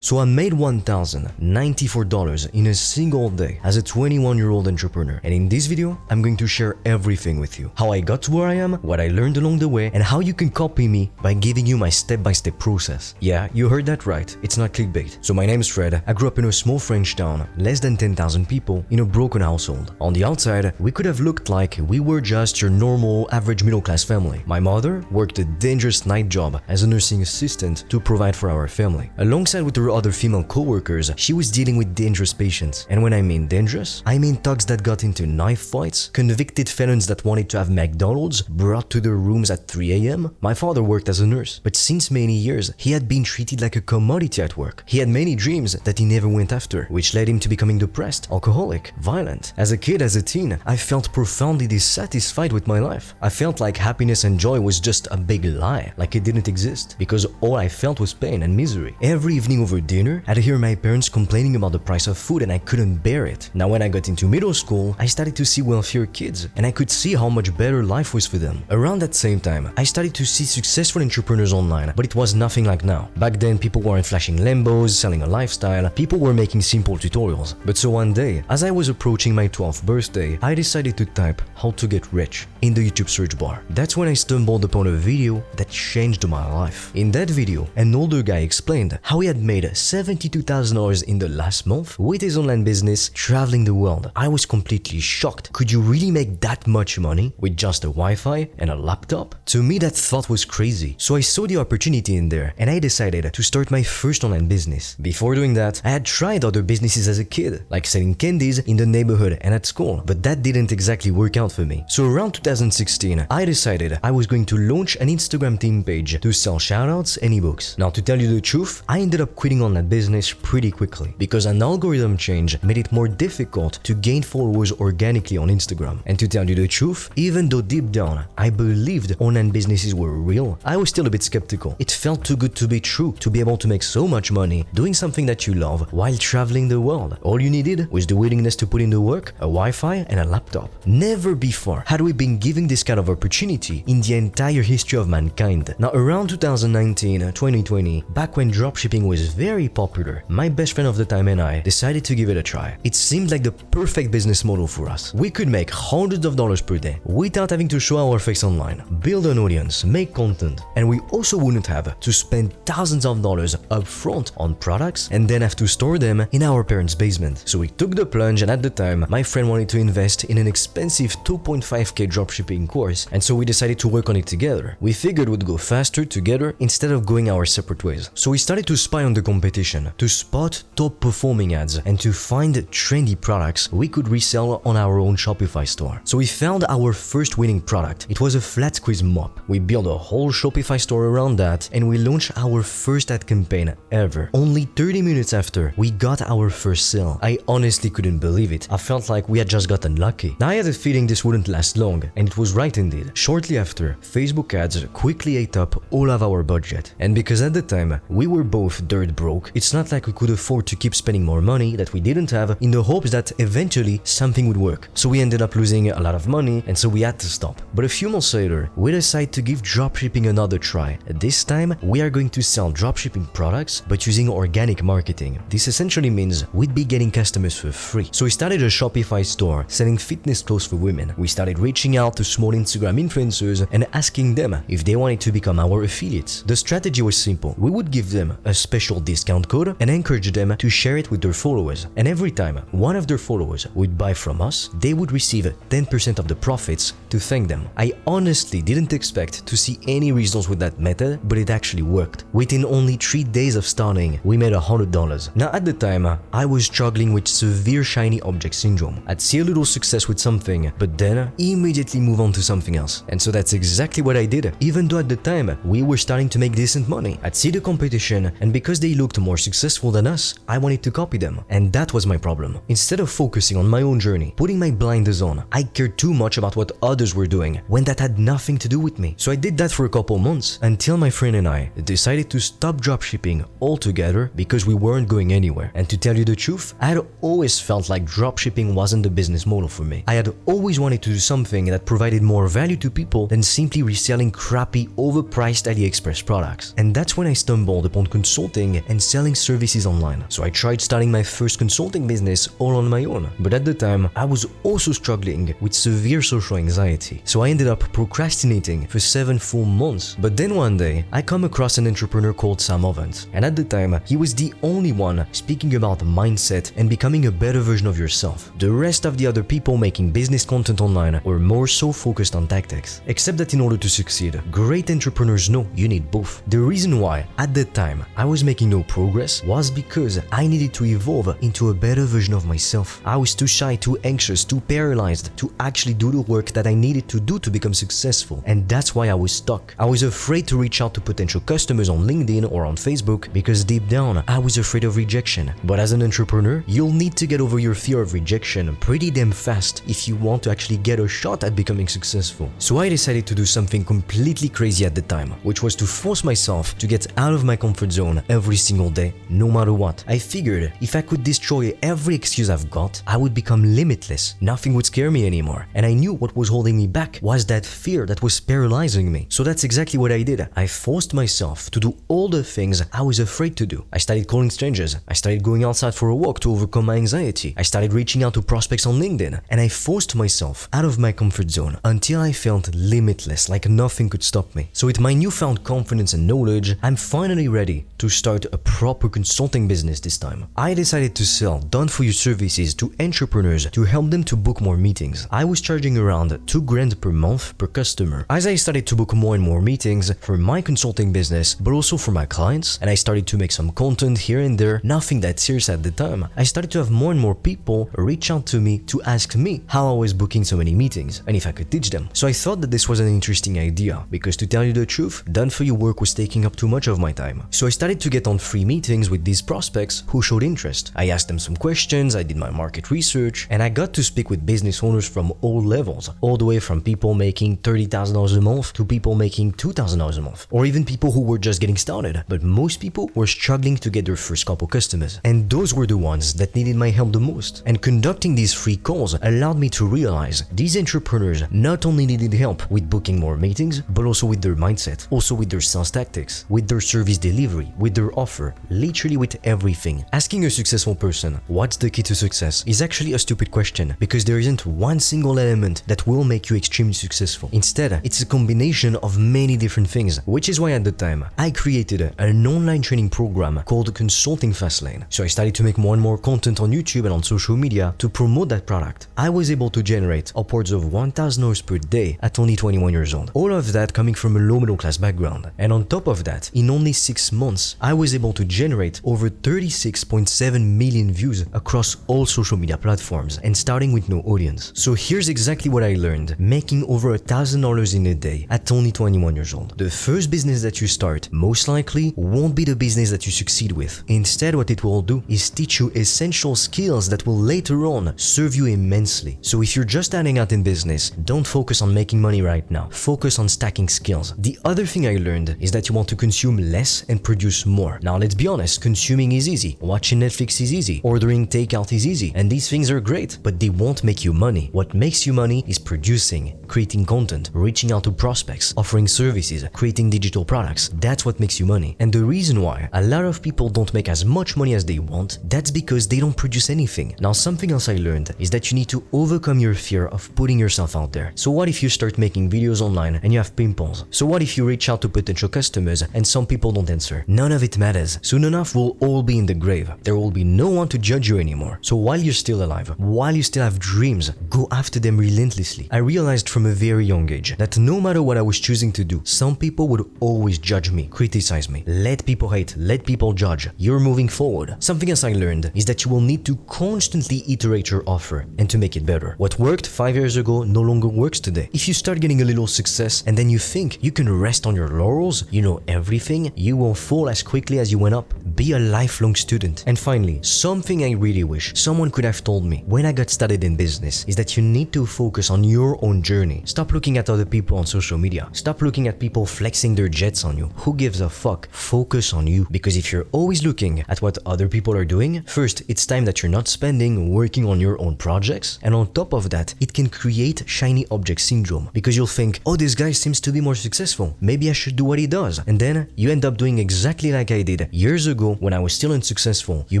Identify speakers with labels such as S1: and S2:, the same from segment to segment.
S1: So I made $1,094 in a single day as a 21-year-old entrepreneur, and in this video, I'm going to share everything with you. How I got to where I am, what I learned along the way, and how you can copy me by giving you my step-by-step process. Yeah, you heard that right, it's not clickbait. So my name is Fred, I grew up in a small French town, less than 10,000 people, in a broken household. On the outside, we could have looked like we were just your normal, average middle-class family. My mother worked a dangerous night job as a nursing assistant to provide for our family. Alongside with her other female co-workers, she was dealing with dangerous patients. And when I mean dangerous, I mean thugs that got into knife fights, convicted felons that wanted to have McDonald's brought to their rooms at 3 a.m. My father worked as a nurse, but since many years, he had been treated like a commodity at work. He had many dreams that he never went after, which led him to becoming depressed, alcoholic, violent. As a kid, as a teen, I felt profoundly dissatisfied with my life. I felt like happiness and joy was just a big lie, like it didn't exist, because all I felt was pain and misery. Every evening over dinner, I'd hear my parents complaining about the price of food and I couldn't bear it. Now when I got into middle school, I started to see wealthier kids and I could see how much better life was for them. Around that same time, I started to see successful entrepreneurs online, but it was nothing like now. Back then, people weren't flashing Lambos, selling a lifestyle, people were making simple tutorials. But so one day, as I was approaching my 12th birthday, I decided to type how to get rich in the YouTube search bar. That's when I stumbled upon a video that changed my life. In that video, an older guy explained how he had made $72,000 in the last month with his online business traveling the world. I was completely shocked. Could you really make that much money with just a Wi-Fi and a laptop? To me, that thought was crazy. So I saw the opportunity in there and I decided to start my first online business. Before doing that, I had tried other businesses as a kid, like selling candies in the neighborhood and at school, but that didn't exactly work out for me. So around 2016, I decided I was going to launch an Instagram theme page to sell shoutouts and ebooks. Now, to tell you the truth, I ended up quitting online business pretty quickly because an algorithm change made it more difficult to gain followers organically on Instagram. And to tell you the truth, even though deep down I believed online businesses were real, I was still a bit skeptical. It felt too good to be true to be able to make so much money doing something that you love while traveling the world. All you needed was the willingness to put in the work, a Wi-Fi and a laptop. Never before had we been given this kind of opportunity in the entire history of mankind. Now around 2019-2020, back when dropshipping was very popular, my best friend of the time and I decided to give it a try. It seemed like the perfect business model for us. We could make hundreds of dollars per day without having to show our face online, build an audience, make content, and we also wouldn't have to spend thousands of dollars upfront on products and then have to store them in our parents' basement. So we took the plunge, and at the time, my friend wanted to invest in an expensive 2.5k dropshipping course, and so we decided to work on it together. We figured we'd go faster together instead of going our separate ways. So we started to spy on the competition, to spot top performing ads, and to find trendy products we could resell on our own Shopify store. So we found our first winning product. It was a flat squeeze mop. We built a whole Shopify store around that, and we launched our first ad campaign ever. Only 30 minutes after, we got our first sale. I honestly couldn't believe it. I felt like we had just gotten lucky. Now I had a feeling this wouldn't last long, and it was right indeed. Shortly after, Facebook ads quickly ate up all of our budget. And because at the time, we were both dirt broke, it's not like we could afford to keep spending more money that we didn't have in the hopes that eventually something would work. So we ended up losing a lot of money, and so we had to stop. But a few months later, we decided to give dropshipping another try. This time, we are going to sell dropshipping products but using organic marketing. This essentially means we'd be getting customers for free. So we started a Shopify store selling fitness clothes for women. We started reaching out to small Instagram influencers and asking them if they wanted to become our affiliates. The strategy was simple. We would give them a special discount code and encourage them to share it with their followers. And every time one of their followers would buy from us, they would receive 10% of the profits to thank them. I honestly didn't expect to see any results with that method, but it actually worked. Within only 3 days of starting, we made $100. Now at the time, I was struggling with severe shiny object syndrome. I'd see a little success with something, but then immediately move on to something else. And so that's exactly what I did. Even though at the time, we were starting to make decent money. I'd see the competition, and because they looked more successful than us, I wanted to copy them. And that was my problem. Instead of focusing on my own journey, putting my blinders on, I cared too much about what others were doing when that had nothing to do with me. So I did that for a couple months until my friend and I decided to stop dropshipping altogether because we weren't going anywhere. And to tell you the truth, I had always felt like dropshipping wasn't the business model for me. I had always wanted to do something that provided more value to people than simply reselling crappy, overpriced AliExpress products. And that's when I stumbled upon consulting and selling services online. So I tried starting my first consulting business all on my own. But at the time, I was also struggling with severe social anxiety. So I ended up procrastinating for 7 full months. But then one day, I come across an entrepreneur called Sam Ovens. And at the time, he was the only one speaking about mindset and becoming a better version of yourself. The rest of the other people making business content online were more so focused on tactics. Except that in order to succeed, great entrepreneurs know you need both. The reason why, at that time, I was making no progress was because I needed to evolve into a better version of myself. I was too shy, too anxious, too paralyzed to actually do the work that I needed to do to become successful. And that's why I was stuck. I was afraid to reach out to potential customers on LinkedIn or on Facebook because deep down, I was afraid of rejection. But as an entrepreneur, you'll need to get over your fear of rejection pretty damn fast if you want to actually get a shot at becoming successful. So I decided to do something completely crazy at the time, which was to force myself to get out of my comfort zone every single day, no matter what. I figured if I could destroy every excuse I've got, I would become limitless. Nothing would scare me anymore. And I knew what was holding me back was that fear that was paralyzing me. So that's exactly what I did. I forced myself to do all the things I was afraid to do. I started calling strangers. I started going outside for a walk to overcome my anxiety. I started reaching out to prospects on LinkedIn. And I forced myself out of my comfort zone until I felt limitless, like nothing could stop me. So with my newfound confidence and knowledge, I'm finally ready to start a proper consulting business this time. I decided to sell done-for-you services to entrepreneurs to help them to book more meetings. I was charging around $2,000 per month per customer. As I started to book more and more meetings for my consulting business, but also for my clients, and I started to make some content here and there, nothing that serious at the time, I started to have more and more people reach out to me to ask me how I was booking so many meetings and if I could teach them. So I thought that this was an interesting idea because, to tell you the truth, done-for-you work was taking up too much of my time. So I started to get on free meetings with these prospects who showed interest. I asked them some questions, I did my market research, and I got to speak with business owners from all levels, all the way from people making $30,000 a month to people making $2,000 a month, or even people who were just getting started. But most people were struggling to get their first couple customers, and those were the ones that needed my help the most. And conducting these free calls allowed me to realize these entrepreneurs not only needed help with booking more meetings, but also with their mindset, also with their sales tactics, with their service delivery, with their offer, literally with everything. Asking a successful person, what's the key to success, is actually a stupid question because there isn't one single element that will make you extremely successful. Instead, it's a combination of many different things, which is why at the time, I created an online training program called Consulting Fastlane. So I started to make more and more content on YouTube and on social media to promote that product. I was able to generate upwards of $1,000 per day at only 21 years old. All of that coming from a low middle class background. And on top of that, in only 6 months, I was able to generate over 36.7 million views across all social media platforms and starting with no audience. So here's exactly what I learned, making over $1,000 in a day at only 21 years old. The first business that you start most likely won't be the business that you succeed with. Instead, what it will do is teach you essential skills that will later on serve you immensely. So if you're just starting out in business, don't focus on making money right now. Focus on stacking skills. The other thing I learned is that you want to consume less and produce more. Now let's be honest, consuming is easy. Watching Netflix is easy. Ordering takeout is easy. And these things are great, but they won't make you money. What makes you money is producing, creating content, reaching out to prospects, offering services, creating digital products. That's what makes you money. And the reason why a lot of people don't make as much money as they want, that's because they don't produce anything. Now something else I learned is that you need to overcome your fear of putting yourself out there. So what if you start making videos online and you have pimples? So what if you reach out to potential customers and some people don't answer? None of it matters. Soon enough, we'll all be in the grave. There will be no one to judge you anymore. So while you're still alive, while you still have dreams, go after them relentlessly. I realized from a very young age that no matter what I was choosing to do, some people would always judge me, criticize me. Let people hate, let people judge. You're moving forward. Something else I learned is that you will need to constantly iterate your offer and to make it better. What worked 5 years ago no longer works today. If you start getting a little success and then you think you can rest on your laurels, you know everything, you will fall as quickly as you went up. Be a lifelong student. And finally, something I really wish someone could have told me when I got started in business is that you need to focus on your own journey. Stop looking at other people on social media. Stop looking at people flexing their jets on you. Who gives a fuck? Focus on you. Because if you're always looking at what other people are doing, first, it's time that you're not spending working on your own projects. And on top of that, it can create shiny object syndrome because you'll think, oh, this guy seems to be more successful. Maybe I should do what he does. And then you end up doing exactly like I did did years ago when I was still unsuccessful. You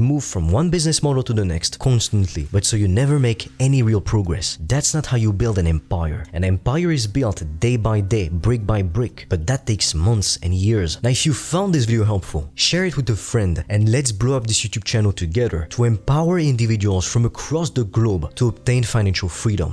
S1: move from one business model to the next constantly, but so you never make any real progress. That's not how you build an empire. An empire is built day by day, brick by brick, but that takes months and years. Now, if you found this video helpful, share it with a friend and let's blow up this YouTube channel together to empower individuals from across the globe to obtain financial freedom.